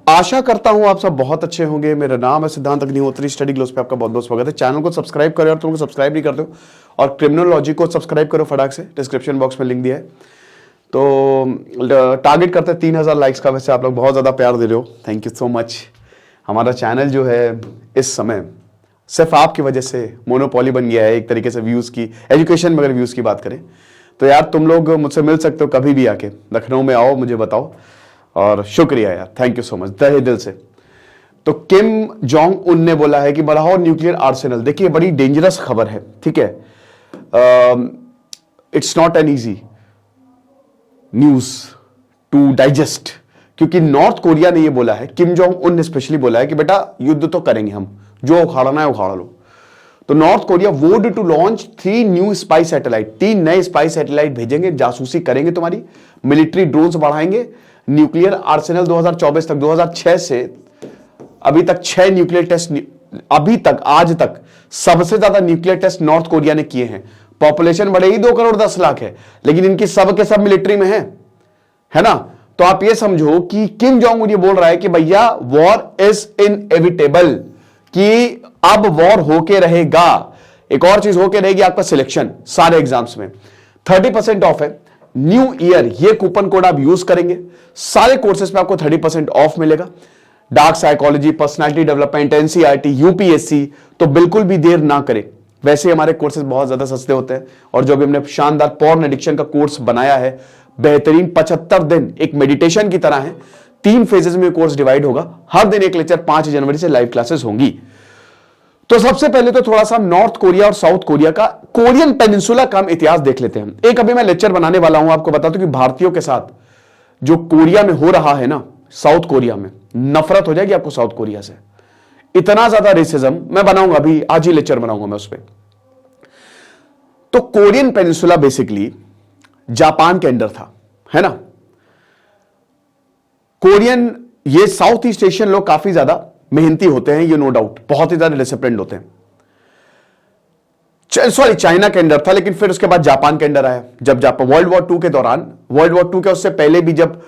आशा करता हूं आप सब बहुत अच्छे होंगे। मेरा नाम है सिद्धांत अग्निहोत्री, स्टडी ग्लोस पे आपका बहुत बहुत स्वागत है। चैनल को सब्सक्राइब करो और तुमको सब्सक्राइब नहीं करते हो, और क्रिमिनोलॉजी को सब्सक्राइब करो फटाक से, डिस्क्रिप्शन बॉक्स में लिंक दिया है। तो टारगेट करते हैं 3000 लाइक्स का। वैसे आप लोग बहुत ज़्यादा प्यार दे रहे हो, थैंक यू सो मच। हमारा चैनल जो है इस समय सिर्फ आपकी वजह से मोनोपॉली बन गया है एक तरीके से व्यूज़ की, एजुकेशन में अगर व्यूज़ की बात करें तो यार तुम लोग मुझसे मिल सकते हो कभी भी आके, लखनऊ में आओ, मुझे बताओ, और शुक्रिया यार, थैंक यू सो मच तहे दिल से। तो किम जोंग उन ने बोला है कि बढ़ाओ न्यूक्लियर आर्सेनल। देखिए बड़ी डेंजरस खबर है, ठीक है। It's not an easy news to digest, क्योंकि नॉर्थ कोरिया ने ये बोला है, किम जोंग उन ने स्पेशली बोला है कि बेटा युद्ध तो करेंगे हम, जो उखाड़ना है उखाड़ लो। तो North Korea vowed to launch 3 new spy satellite, 3 नए स्पाई सैटेलाइट भेजेंगे, जासूसी करेंगे तुम्हारी, मिलिट्री ड्रोन्स बढ़ाएंगे, न्यूक्लियर आर्सेनल 2024 तक, 2006 से अभी तक 6 न्यूक्लियर टेस्ट, अभी तक आज तक सबसे ज्यादा न्यूक्लियर टेस्ट नॉर्थ कोरिया ने किए हैं। पॉपुलेशन भले ही 2 करोड़ 10 लाख है, लेकिन इनकी सब के सब मिलिट्री में है ना। तो आप ये समझो कि किम जोंग उन ये बोल रहा है कि भैया वॉर इज इनएविटेबल, कि अब वॉर होके रहेगा। एक और चीज होके रहेगी, आपका सिलेक्शन सारे एग्जाम्स में 30% ऑफ है। न्यू ईयर ये कूपन कोड आप यूज करेंगे, सारे कोर्सेज पे आपको 30% ऑफ मिलेगा। Dark psychology, personality development, NCERT, UPSC, तो बिल्कुल भी देर ना करें। वैसे हमारे कोर्सेज बहुत ज्यादा सस्ते होते हैं, और जो भी हमने शानदार पॉर्न एडिक्शन का कोर्स बनाया है, बेहतरीन 75 दिन एक मेडिटेशन की तरह है। 3 फेजेस में कोर्स डिवाइड होगा, हर दिन एक लेक्चर, 5 जनवरी से लाइव क्लासेस होंगी। तो सबसे पहले तो थोड़ा सा नॉर्थ कोरिया और साउथ कोरिया का, कोरियन पेनिनसुला का इतिहास देख लेते हैं। एक अभी मैं लेक्चर बनाने वाला हूं, आपको बता दूं कि भारतीयों के साथ जो कोरिया में हो रहा है ना, साउथ कोरिया में, नफरत हो जाएगी आपको साउथ कोरिया से, इतना ज्यादा रेसिज्म। मैं बनाऊंगा अभी, आज ही लेक्चर बनाऊंगा मैं उस पर। तो कोरियन पेनिनसुला बेसिकली जापान के अंडर था, है ना। कोरियन, ये साउथ ईस्ट एशियन लोग काफी ज्यादा मेहनती होते हैं, ये नो डाउट, बहुत ही ज्यादा डिसिप्लिन्ड होते हैं। सॉरी, चाइना के अंडर था, लेकिन फिर उसके बाद जापान के अंडर आया। जब जापान वर्ल्ड वॉर 2 के दौरान, वर्ल्ड वॉर 2 के उससे पहले भी, जब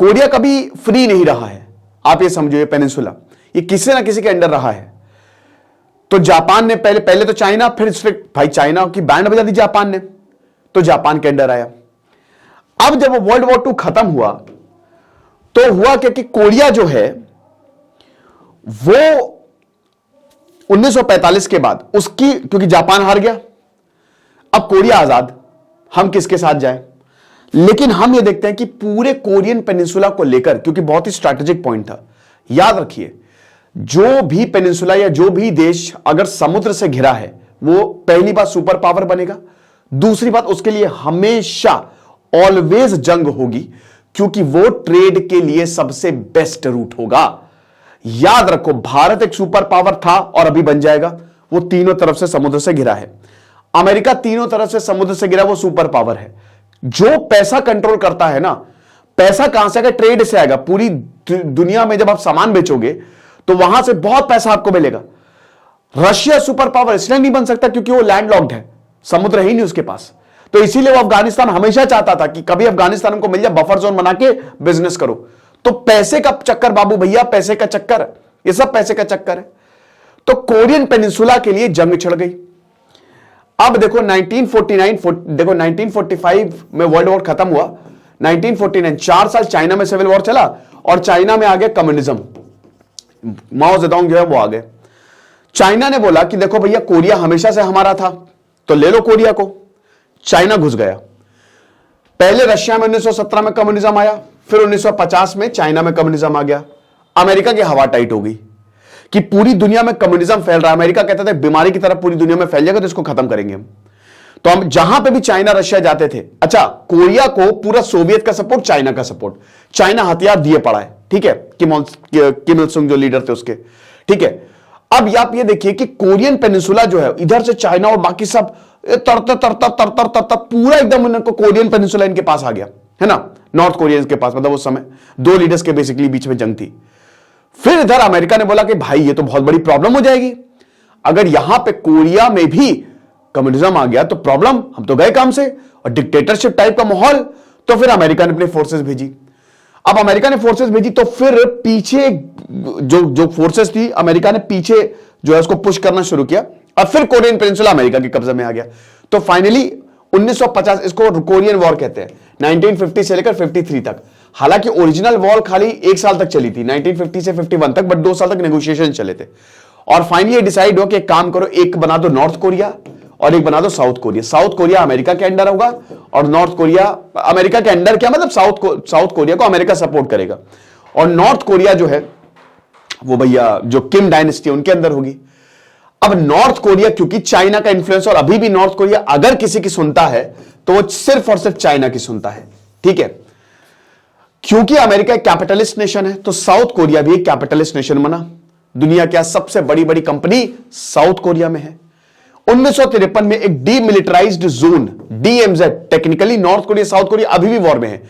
कोरिया कभी फ्री नहीं रहा है, आप ये समझो, ये पेनिनसुला ये किसी ना किसी के अंडर रहा है। तो जापान ने पहले तो चाइना, फिर भाई चाइना की बैंड बजा दी जापान ने, तो जापान के अंडर आया। अब जब वर्ल्ड वॉर 2 खत्म हुआ तो हुआ क्या कि कोरिया जो है वो 1945 के बाद उसकी, क्योंकि जापान हार गया, अब कोरिया आजाद, हम किसके साथ जाएं। लेकिन हम ये देखते हैं कि पूरे कोरियन पेनिनसुला को लेकर, क्योंकि बहुत ही स्ट्रैटेजिक पॉइंट था, याद रखिए, जो भी पेनिनसुला या जो भी देश अगर समुद्र से घिरा है, वो पहली बात सुपर पावर बनेगा, दूसरी बात उसके लिए हमेशा ऑलवेज जंग होगी, क्योंकि वो ट्रेड के लिए सबसे बेस्ट रूट होगा। याद रखो, भारत एक सुपर पावर था और अभी बन जाएगा, वो तीनों तरफ से समुद्र से घिरा है। अमेरिका तीनों तरफ से समुद्र से घिरा, वो सुपर पावर है। जो पैसा कंट्रोल करता है ना, पैसा कहां से आएगा? ट्रेड से आएगा। पूरी दुनिया में जब आप सामान बेचोगे तो वहां से बहुत पैसा आपको मिलेगा। रशिया सुपर पावर इसलिए नहीं बन सकता क्योंकि वो लैंडलॉक्ड है, समुद्र ही नहीं उसके पास। तो इसीलिए वो अफगानिस्तान हमेशा चाहता था कि कभी अफगानिस्तान को मिल जाए, बफर जोन बना के बिजनेस करो। तो पैसे का चक्कर बाबू भैया, पैसे का चक्कर, ये सब पैसे का चक्कर है। तो कोरियन पेनिनसुला के लिए जंग छिड़ गई। अब देखो 1945 में वर्ल्ड वॉर खत्म हुआ, 1949 4 साल चाइना में सिविल वॉर चला, और चाइना में आ गया कम्युनिज्म, माओ जेडोंग जो है वो आ गए। चाइना ने बोला कि देखो भैया, कोरिया हमेशा से हमारा था, तो ले लो कोरिया को। चाइना घुस गया। पहले रशिया में 1917 में कम्युनिज्म आया, फिर 1950 में चाइना में कम्युनिज्म आ गया। अमेरिका की हवा टाइट हो गई कि पूरी दुनिया में कम्युनिज्म फैल रहा है। अमेरिका कहता था बीमारी की तरह पूरी दुनिया में फैल जाएगा, तो इसको खत्म करेंगे हम। तो हम जहां पे भी चाइना रशिया जाते थे, अच्छा, कोरिया को पूरा सोवियत का सपोर्ट, चाइना का सपोर्ट, चाइना हथियार दिए पड़ा है, ठीक है, किम इल सुंग जो लीडर थे उसके, ठीक है। अब आप ये देखिए कि कोरियन पेनिनसुला जो है, इधर से चाइना और बाकी सब तरता पूरा एकदम इनको कोरियन पेनिनसुला इनके पास आ गया, है ना, नॉर्थ कोरियंस के पास। मतलब उस समय 2 लीडर्स के बेसिकली बीच में जंग थी। फिर इधर अमेरिका ने बोला कि भाई ये तो बहुत बड़ी प्रॉब्लम हो जाएगी, अगर यहां पे कोरिया में भी कम्युनिज्म आ गया तो प्रॉब्लम, हम तो गए काम से, और डिक्टेटरशिप टाइप का माहौल। तो फिर अमेरिका ने अपनी फोर्सेस भेजी। अब अमेरिका ने फोर्सेस भेजी तो फिर पीछे जो फोर्सेस थी अमेरिका ने पीछे जो है उसको पुश करना शुरू किया और फिर कोरियन पेनिनसुला अमेरिका के कब्जे में आ गया। तो फाइनली 1950, इसको कोरियन वॉर कहते हैं, 1950 से लेकर 53 तक। हालांकि ओरिजिनल वॉर खाली 1 साल तक चली थी, 1950 से 51 तक, बट 2 साल तक नेगोशिएशन चले थे। और फाइनली डिसाइड हुआ कि एक काम करो, एक बना दो नॉर्थ कोरिया और एक बना दो south Korea. South Korea America के अंडर होगा और नॉर्थ कोरिया अमेरिका के अंडर, क्या मतलब साउथ कोरिया को अमेरिका सपोर्ट करेगा और नॉर्थ कोरिया जो है वो भैया जो किम डायनेस्टी उनके अंदर होगी। अब नॉर्थ कोरिया क्योंकि चाइना का इन्फ्लुएंस, और अभी भी नॉर्थ कोरिया अगर किसी की सुनता है तो वो सिर्फ और सिर्फ चाइना की सुनता है, ठीक है। क्योंकि अमेरिका एक कैपिटलिस्ट नेशन है तो साउथ कोरिया भी एक कैपिटलिस्ट नेशन बना। दुनिया की सबसे बड़ी बड़ी कंपनी साउथ कोरिया में है। 1953 में एक demilitarised zone, DMZ, technically north Korea south Korea अभी भी वॉर में है,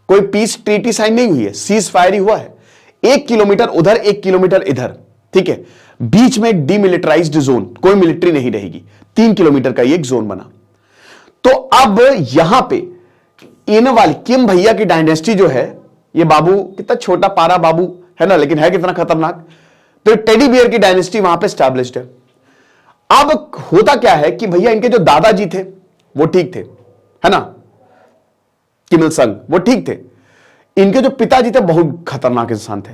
कोई पीस ट्रीटी साइन नहीं हुई है, सीज फायर ही हुआ है। 1 किलोमीटर उधर 1 किलोमीटर इधर, ठीक है, बीच में एक डीमिलिटराइज्ड जोन, कोई मिलिट्री नहीं रहेगी, 3 किलोमीटर का एक जोन बना। तो अब यहां पे इन वाली किम भैया की डायनेस्टी जो है, ये बाबू कितना छोटा पारा बाबू है ना, लेकिन है कितना खतरनाक। तो टेडी बियर की डायनेस्टी वहां पे स्टैब्लिश्ड है। अब होता क्या है कि भैया इनके जो दादाजी थे वो ठीक थे, है ना, किम इल संग वो ठीक थे। इनके जो पिताजी थे बहुत खतरनाक इंसान थे,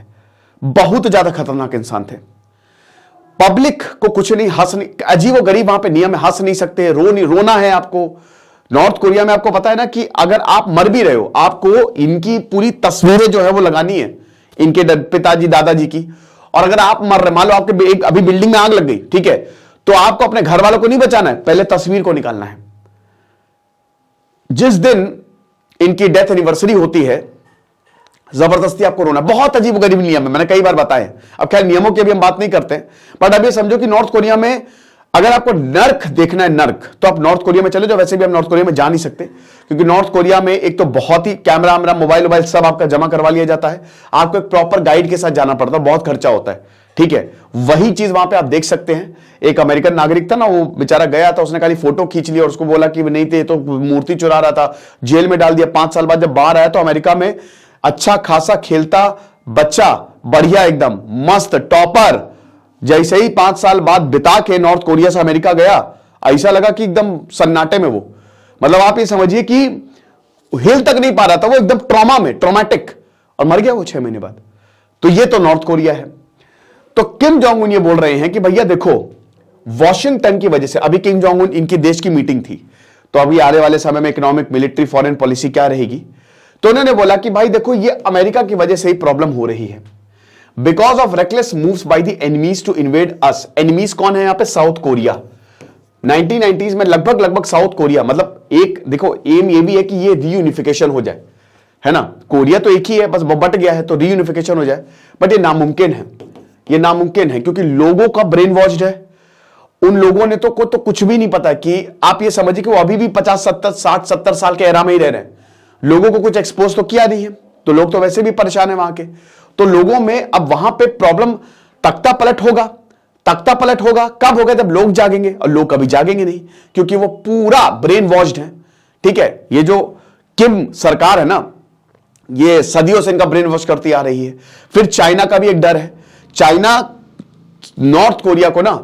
बहुत ज्यादा खतरनाक इंसान थे। पब्लिक को कुछ नहीं, हंस नहीं, अजीब व गरीब वहां पे नियम है, हंस नहीं सकते, रोना है आपको। नॉर्थ कोरिया में आपको पता है ना कि अगर आप मर भी रहे हो, आपको इनकी पूरी तस्वीरें जो है वो लगानी है, इनके पिताजी दादाजी की। और अगर आप मर रहे, मान लो आपके अभी बिल्डिंग में आग लग गई, ठीक है, तो आपको अपने घर वालों को नहीं बचाना है, पहले तस्वीर को निकालना है। जिस दिन इनकी डेथ एनिवर्सरी होती है जबरदस्ती आपको रोना। बहुत अजीब गरीब नियम है, मैंने कई बार बताया। अब खैर नियमों की अभी हम बात नहीं करते, बट अभी समझो कि नॉर्थ कोरिया में अगर आपको नर्क देखना है, नर्क, तो आप नॉर्थ कोरिया में चले जाओ। वैसे भी हम नॉर्थ कोरिया में जा नहीं सकते क्योंकि नॉर्थ कोरिया में एक तो बहुत ही कैमरा मोबाइल सब आपका जमा करवा लिया जाता है, आपको एक प्रॉपर गाइड के साथ जाना पड़ता है, बहुत खर्चा होता है, ठीक है। वही चीज वहां पे आप देख सकते हैं। एक अमेरिकन नागरिक था ना, वो बेचारा गया था, उसने खाली फोटो खींच लिया और उसको बोला कि नहीं थे, तो मूर्ति चुरा रहा था, जेल में डाल दिया। 5 साल बाद जब बाहर आया तो अमेरिका में अच्छा खासा खेलता बच्चा, बढ़िया एकदम मस्त टॉपर, जैसे ही 5 साल बाद बिता के नॉर्थ कोरिया से अमेरिका गया, ऐसा लगा कि एकदम सन्नाटे में वो, मतलब आप ये समझिए कि हिल तक नहीं पा रहा था वो, एकदम ट्रॉमा में, ट्रॉमेटिक, और मर गया वो 6 महीने बाद। तो ये तो नॉर्थ कोरिया है। तो किम जोंग उन ये बोल रहे हैं कि भैया देखो, वॉशिंगटन की वजह से, अभी किम जोंग उन इनकी देश की मीटिंग थी, तो अभी आने वाले समय में इकोनॉमिक, मिलिट्री, फॉरेन पॉलिसी क्या रहेगी, तो उन्होंने बोला कि भाई देखो ये अमेरिका की वजह से ही प्रॉब्लम हो रही है। Because of reckless moves by the enemies to invade us. Enemies कौन है यहां पे? South Korea. 1990s में लगभग साउथ कोरिया, मतलब एक देखो एम ये भी है कि ये रीयूनिफिकेशन हो जाए, है ना। कोरिया तो एक ही है, बस बट गया है, तो रीयूनिफिकेशन हो जाए, बट ये नामुमकिन है, ये नामुमकिन है क्योंकि लोगों का ब्रेन वॉश्ड है। उन लोगों ने तो कुछ भी नहीं पता कि आप ये समझिए कि वो अभी भी 50, 70, 60, 70 साल के एरा में ही रह रहे हैं। लोगों को कुछ एक्सपोज तो किया नहीं है, तो लोग तो वैसे भी परेशान है वहां के। तो लोगों में अब वहां पे प्रॉब्लम तख्ता पलट होगा। तख्ता पलट होगा कब होगा? जब लोग जागेंगे, और लोग कभी जागेंगे नहीं क्योंकि वो पूरा ब्रेन वॉश्ड है, ठीक है। ये जो किम सरकार है ना, ये सदियों से इनका ब्रेन वॉश करती आ रही है। फिर चाइना का भी एक डर है। चाइना नॉर्थ कोरिया को ना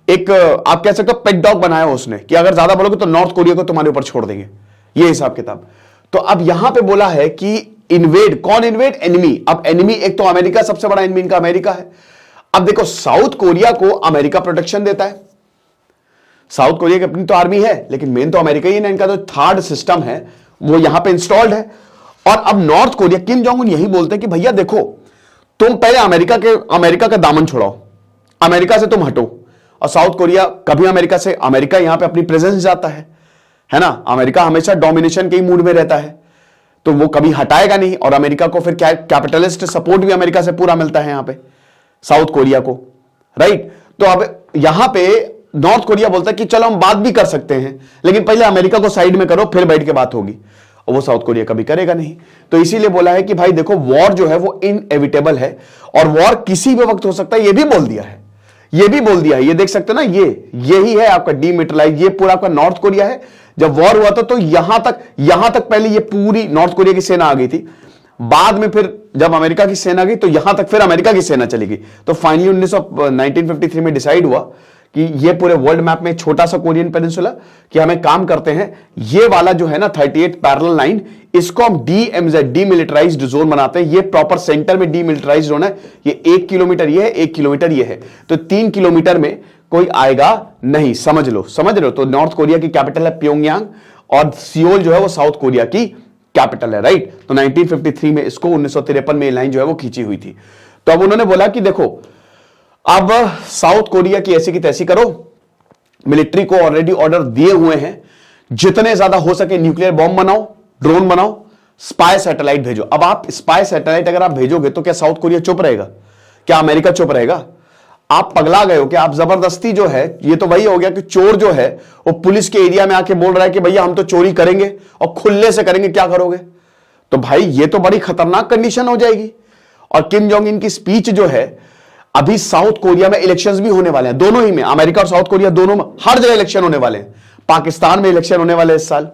एक आप कह सकते हो पेट डॉग बनाया उसने कि अगर ज्यादा बोलोगे तो नॉर्थ कोरिया को तुम्हारे ऊपर छोड़ देंगे, ये हिसाब किताब। तो अब यहां पे बोला है कि इन्वेड, कौन इन्वेड? एनिमी। अब एनिमी एक तो अमेरिका, सबसे बड़ा एनिमी इनका अमेरिका है। अब देखो साउथ कोरिया को अमेरिका प्रोटेक्शन देता है, साउथ कोरिया की अपनी तो आर्मी है, लेकिन मेन तो अमेरिका ही है ना, इनका जो थर्ड सिस्टम है वो यहां पे इंस्टॉल्ड है। और अब north Korea, Kim Jong Un यही बोलते हैं कि भैया देखो, तुम पहले अमेरिका का दामन छुड़ाओ, अमेरिका से तुम हटो। और साउथ कोरिया कभी अमेरिका से, अमेरिका यहां पे अपनी प्रेजेंस जाता है ना, अमेरिका हमेशा डोमिनेशन के ही मूड में रहता है, तो वो कभी हटाएगा नहीं। और अमेरिका को फिर कैपिटलिस्ट सपोर्ट भी अमेरिका से पूरा मिलता है यहां पे साउथ कोरिया को, राइट। तो अब यहां पे नॉर्थ कोरिया बोलता है कि चलो हम बात भी कर सकते हैं, लेकिन पहले अमेरिका को साइड में करो, फिर बैठ के बात होगी। और वो साउथ कोरिया कभी करेगा नहीं। तो इसीलिए बोला है कि भाई देखो, वॉर जो है वो इनएविटेबल है, और वॉर किसी भी वक्त हो सकता है, ये भी बोल दिया है, ये भी बोल दिया है। ये देख सकते हो ना, यही है आपका डीमिलिटराइज, ये पूरा आपका नॉर्थ कोरिया है। जब वॉर हुआ था तो यहां तक पहले ये पूरी नॉर्थ कोरिया की सेना आ गई थी। बाद में फिर जब अमेरिका की सेना गई तो यहां तक फिर अमेरिका की सेना चली गई। तो फाइनली 1953 में डिसाइड हुआ कि ये पूरे वर्ल्ड मैप में छोटा सा कोरियन पेनिनसुला कि हमें काम करते हैं, ये वाला जो है ना 38 पैरेलल लाइन, इसको हम DMZ डीमिलिटराइज्ड जोन बनाते हैं। ये प्रॉपर सेंटर में डीमिलिटराइज्ड जोन है। ये 1 किलोमीटर ये है, 1 किलोमीटर ये है, तो 3 किलोमीटर में कोई आएगा नहीं। समझ लो, समझ रहे हो? तो नॉर्थ कोरिया की कैपिटल है प्योंगयांग और सियोल जो है वो साउथ कोरिया की कैपिटल है, राइट। तो 1953 में इसको 1953 में लाइन जो है वो खींची हुई थी। तो अब उन्होंने बोला कि देखो अब साउथ कोरिया की ऐसी की तैसी करो, मिलिट्री को ऑलरेडी ऑर्डर दिए हुए हैं, जितने ज्यादा हो सके न्यूक्लियर बॉम्ब बनाओ, ड्रोन बनाओ, स्पाई सैटेलाइट भेजो। अब आप स्पाई सैटेलाइट अगर आप भेजोगे तो क्या साउथ कोरिया चुप रहेगा? क्या अमेरिका चुप रहेगा? आप पगला गए हो कि आप जबरदस्ती जो है, ये तो वही हो गया कि चोर जो है वो पुलिस के एरिया में आके बोल रहा है कि भैया हम तो चोरी करेंगे और खुले से करेंगे, क्या करोगे? तो भाई ये तो बड़ी खतरनाक कंडीशन हो जाएगी। और किम जोंग इन की स्पीच जो है, अभी साउथ कोरिया में इलेक्शंस भी होने वाले हैं, दोनों ही में, अमेरिका और साउथ कोरिया दोनों में, हर जगह इलेक्शन होने वाले हैं। पाकिस्तान में इलेक्शन होने वाले हैं इस साल,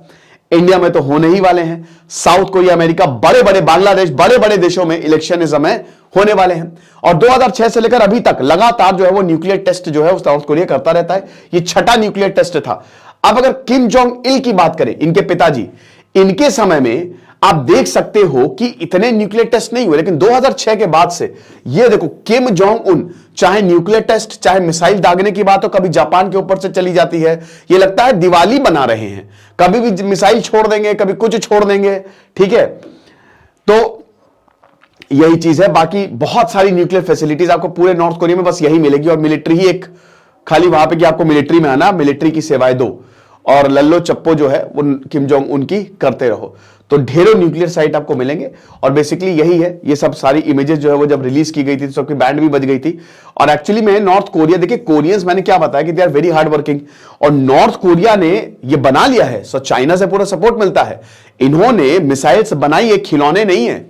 इंडिया में तो होने ही वाले हैं, साउथ कोरिया, अमेरिका, बड़े बड़े बांग्लादेश, बड़े बड़े देशों में इलेक्शन इस समय होने वाले हैं। और 2006 से लेकर अभी तक लगातार जो है वो न्यूक्लियर टेस्ट जो है वो साउथ कोरिया करता रहता है। ये छठा न्यूक्लियर टेस्ट था। अब अगर किम जोंग इल की बात करें, इनके पिताजी, इनके समय में आप देख सकते हो कि इतने न्यूक्लियर टेस्ट नहीं हुए, लेकिन 2006 के बाद से ये देखो किम जोंग उन, चाहे न्यूक्लियर टेस्ट, चाहे मिसाइल दागने की बात हो, कभी जापान के ऊपर से चली जाती है, ये लगता है दिवाली बना रहे हैं, कभी भी मिसाइल छोड़ देंगे, कभी कुछ छोड़ देंगे, ठीक है। तो यही चीज है। बाकी बहुत सारी न्यूक्लियर फैसिलिटीज आपको पूरे नॉर्थ कोरिया में बस यही मिलेगी, और मिलिट्री ही एक खाली वहां पे कि आपको मिलिट्री में आना, मिलिट्री की सेवाएं दो और लल्लो चप्पो जो है वो किम जोंग उनकी करते रहो। तो ढेरों न्यूक्लियर साइट आपको मिलेंगे। और बेसिकली यही है, ये सब सारी इमेजेस जो है वो जब रिलीज की गई थी तो सबकी बैंड भी बज गई थी। और एक्चुअली में नॉर्थ कोरिया, देखिए कोरियंस, मैंने क्या बताया कि they are very hard working, और नॉर्थ कोरिया ने ये बना लिया है, सो चाइना से पूरा सपोर्ट मिलता है। इन्होंने मिसाइल्स बनाई है, खिलौने नहीं है,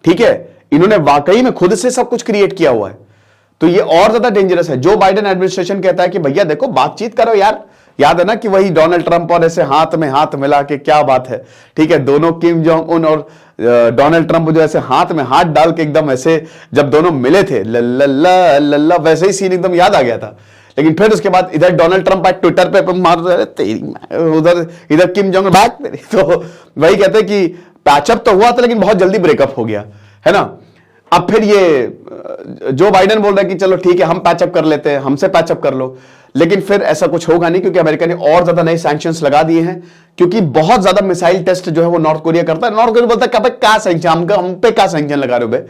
ठीक है। इन्होंने वाकई में खुद से सब कुछ क्रिएट किया हुआ है। तो ये और ज्यादा डेंजरस है। जो बाइडेन एडमिनिस्ट्रेशन कहता है कि भैया देखो बातचीत करो यार, याद है ना कि वही डोनाल्ड ट्रंप और ऐसे हाथ में हाथ मिला के, क्या बात है, ठीक है। दोनों किम जोंग उन और डोनाल्ड ट्रंप जो ऐसे हाथ में हाथ डाल के एकदम ऐसे जब दोनों मिले थे, लल्ला लल्ला, वैसे ही सीन एकदम याद आ गया था। लेकिन फिर उसके बाद इधर डोनाल्ड ट्रंप ट्विटर पे मार रहे थे, उधर इधर किम जोंग बैक। तो वही कहते हैं कि पैचअप तो हुआ था लेकिन बहुत जल्दी ब्रेकअप हो गया, है ना। अब फिर ये जो बाइडेन बोल रहा है कि चलो ठीक है हम पैचअप कर लेते हैं, हमसे पैचअप कर लो, लेकिन फिर ऐसा कुछ होगा नहीं, क्योंकि अमेरिका ने और ज्यादा नए सैंक्शंस लगा दिए हैं। क्योंकि बहुत ज्यादा मिसाइल टेस्ट जो है वो नॉर्थ कोरिया करता है। नॉर्थ कोरिया बोलता है क्या सैंक्शन, हम पे क्या सैंक्शन लगा रहे हो?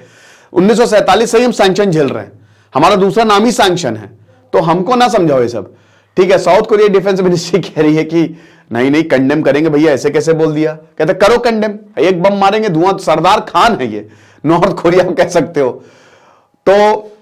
1947 से ही हम सैंक्शन झेल रहे हैं, हमारा दूसरा नाम ही सैंक्शन है, तो हमको ना समझाओ ये सब, ठीक है। साउथ कोरिया डिफेंस मिनिस्ट्री कह रही है कि नहीं नहीं कंडेम करेंगे भैया, ऐसे कैसे बोल दिया? कहते करो कंडेम, एक बम मारेंगे धुआं, सरदार खान है ये, नॉर्थ कोरिया में कह सकते हो। तो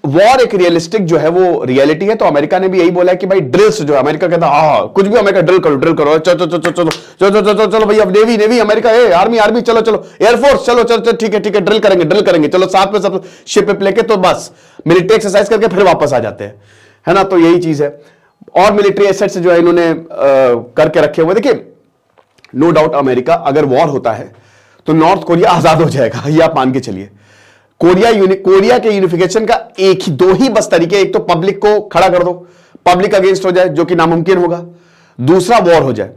वॉर एक रियलिस्टिक जो है वो रियलिटी है। तो अमेरिका ने भी यही बोला है कि भाई ड्रिल्स जो है, अमेरिका कहता है कुछ भी अमेरिका ड्रिल करो चलो चलो चलो चलो चलो चलो चलो भैया, navy navy America, army army, चलो चलो एयरफोर्स, चलो चलो ठीक है ड्रिल करेंगे, चलो साथ में सब शिप पे लेके, तो बस मिलिट्री एक्सरसाइज करके फिर वापस आ जाते हैं, है ना। तो यही चीज है। और मिलिट्री एसेट्स जो है इन्होंने करके रखे हुए। देखिए नो डाउट अमेरिका, अगर वॉर होता है तो नॉर्थ कोरिया आजाद हो जाएगा, ये आप मान के चलिए। कोरिया के यूनिफिकेशन का एक ही दो ही बस तरीके, एक तो पब्लिक को खड़ा कर दो, पब्लिक अगेंस्ट हो जाए, जो कि नामुमकिन होगा, दूसरा वॉर हो जाए।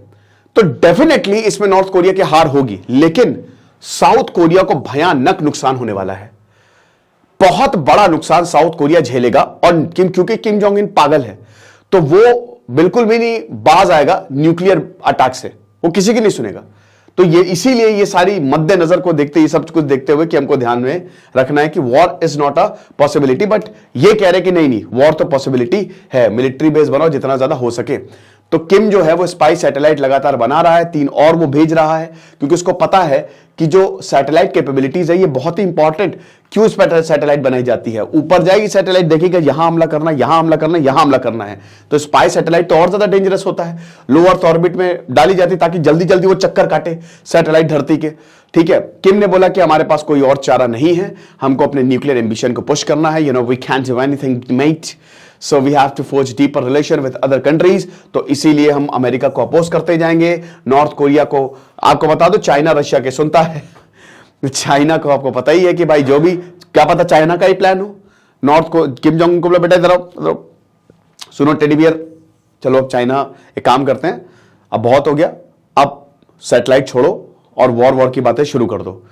तो डेफिनेटली इसमें नॉर्थ कोरिया की हार होगी, लेकिन साउथ कोरिया को भयानक नुकसान होने वाला है, बहुत बड़ा नुकसान साउथ कोरिया झेलेगा। और क्योंकि किम जोंग इन पागल है, तो वो बिल्कुल भी नहीं बाज आएगा न्यूक्लियर अटैक से, वो किसी की नहीं सुनेगा। तो ये इसीलिए ये सारी मद्देनजर को देखते, ये सब कुछ देखते हुए कि हमको ध्यान में रखना है कि war is not a possibility, but ये कह रहे कि नहीं नहीं वॉर तो पॉसिबिलिटी है, मिलिट्री बेस बनाओ जितना ज्यादा हो सके। तो किम जो है वो स्पाई सैटेलाइट लगातार बना रहा है, 3 और वो भेज रहा है, क्योंकि उसको पता है कि जो सैटेलाइट कैपेबिलिटीज है ये बहुत ही इंपॉर्टेंट। क्यों सैटेलाइट बनाई जाती है? ऊपर जाएगी सैटेलाइट, देखेगा यहां हमला करना, यहां हमला करना, यहां हमला करना है। तो स्पाई सैटेलाइट तो और ज्यादा डेंजरस होता है, लो अर्थ ऑर्बिट में डाली जाती है ताकि जल्दी जल्दी वो चक्कर काटे सैटेलाइट धरती के, ठीक है। किम ने बोला कि हमारे पास कोई और चारा नहीं है, हमको अपने न्यूक्लियर एम्बिशन को पुश करना है, we can't do anything mate, so we have to forge deeper relation with other countries. तो इसीलिए हम अमेरिका को अपोज करते जाएंगे, नॉर्थ कोरिया को। आपको बता दो चाइना रशिया के सुनता है, चाइना को आपको पता ही है कि भाई जो भी, क्या पता चाइना का ही प्लान हो, नॉर्थ को किम जोंग को बोला बेटा इधर सुनो टेडी बियर, चलो अब चाइना एक काम करते हैं, अब बहुत हो गया, अब सैटेलाइट छोड़ो और वॉर की बातें शुरू कर दो।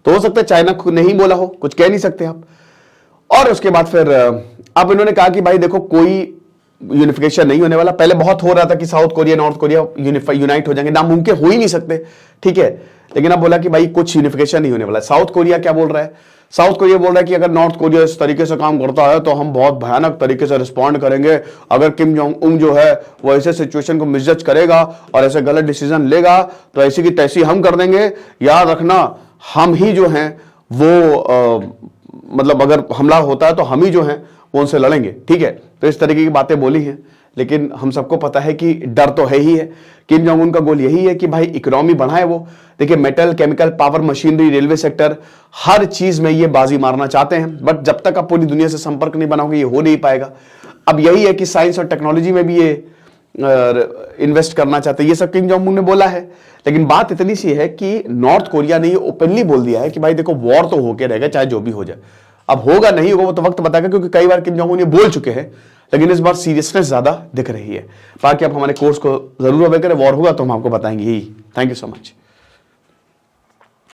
तो हो सकता है चाइना को नहीं बोला हो, कुछ कह नहीं सकते आप। और उसके बाद फिर अब इन्होंने कहा कि भाई देखो कोई यूनिफिकेशन नहीं होने वाला। पहले बहुत हो रहा था कि south Korea north Korea unite हो जाएंगे, नामुमकिन हो ही नहीं सकते, ठीक है। लेकिन अब बोला कि भाई कुछ यूनिफिकेशन नहीं होने वाला। साउथ कोरिया क्या बोल रहा है? साउथ कोरिया बोल रहा है कि अगर नॉर्थ कोरिया इस तरीके से काम करता है तो हम बहुत भयानक तरीके से रिस्पॉन्ड करेंगे। अगर किम जोंग उन जो है वो ऐसे सिचुएशन को मिसजज करेगा और ऐसे गलत डिसीजन लेगा तो ऐसी की तैसी हम कर देंगे। याद रखना, हम ही जो हैं वो मतलब अगर हमला होता है तो हम ही जो हैं वो उनसे लड़ेंगे, ठीक है। तो इस तरीके की बातें बोली हैं, लेकिन हम सबको पता है कि डर तो है ही है। किम जोंग उन का गोल यही है कि भाई इकोनॉमी बढ़ाए वो। देखिए metal, chemical, power, machinery, railway sector, हर चीज में ये बाजी मारना चाहते हैं। बट जब तक आप पूरी दुनिया से संपर्क नहीं बनाओगे ये हो नहीं पाएगा। अब यही है कि साइंस और टेक्नोलॉजी में भी ये इन्वेस्ट करना चाहते हैं, ये सब किम जोंग उन ने बोला है। लेकिन बात इतनी सी है कि नॉर्थ कोरिया ने ये ओपनली बोल दिया है कि भाई देखो वॉर तो होके रहेगा चाहे जो भी हो जाए। अब होगा नहीं होगा वो तो वक्त बताएगा, क्योंकि कई बार किम जोंग उन ये बोल चुके हैं, लेकिन इस बार सीरियसनेस ज्यादा दिख रही है। बाकी आप हमारे कोर्स को जरूर अवेयर करें, वॉर होगा तो हम आपको बताएंगे ही। Thank you so much.